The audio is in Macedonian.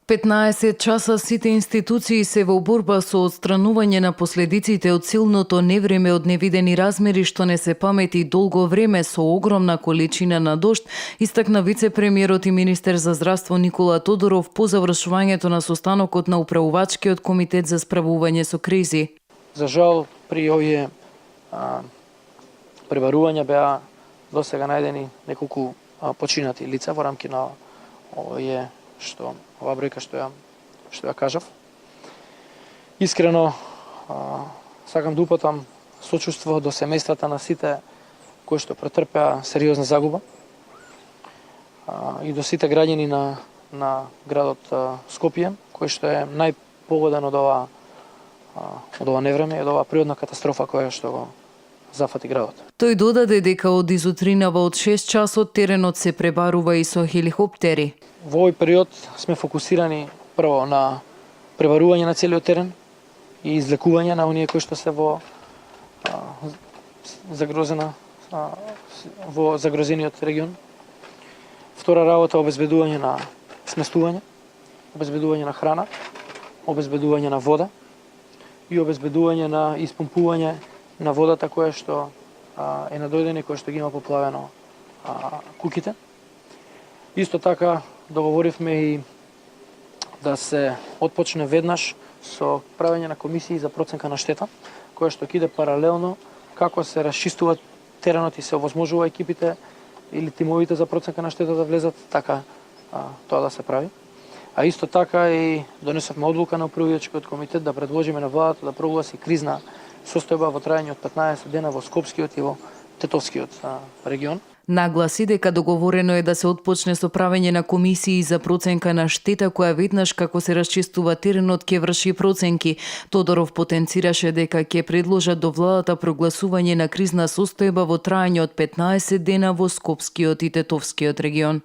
15 часа сите институции се во борба со отстранување на последиците од силното невреме од невидени размери што не се памети долго време со огромна количина на дожд, истакна вице-премиерот и министер за здравство Никола Тодоров по завршувањето на состанокот на управувачкиот комитет за справување со кризи. За жал, при овие пребарувања беа досега најдени неколку починати лица во рамки на оваа бројка што ја кажав. Искрено сакам да упатам сочувство до семејствата на сите кои што претрпеа сериозна загуба и до сите граѓани на градот Скопје, кој што е најпогоден од ова невреме и од оваа природна катастрофа која што го зафати градот. Тој додаде дека од изутринава од 6 часот теренот се пребарува и со хеликоптери. Во овој период сме фокусирани прво на пребарување на целиот терен и излекување на оние кои што се во загрозениот регион. Втора работа обезбедување на сместување, обезбедување на храна, обезбедување на вода и обезбедување на испумпување на водата која што е надојдена и која што ги има поплавено куќите. Исто така договоривме и да се отпочне веднаш со правење на комисии за проценка на штета, која што ќе иде паралелно како се расчистува теренот и се овозможува екипите или тимовите за проценка на штета да влезат, така тоа да се прави. А исто така и донесовме одлука на управувачкиот комитет да предложиме на владата да прогласи кризна состојба во трајање од 15 дена во Скопскиот и во Тетовскиот регион. Нагласи дека договорено е да се отпочне со правење на комисии за проценка на штета која веднаш како се расчистува теренот ќе врши проценки. Тодоров потенцираше дека ќе предложат до владата прогласување на кризна состојба во трајање од 15 дена во Скопскиот и Тетовскиот регион.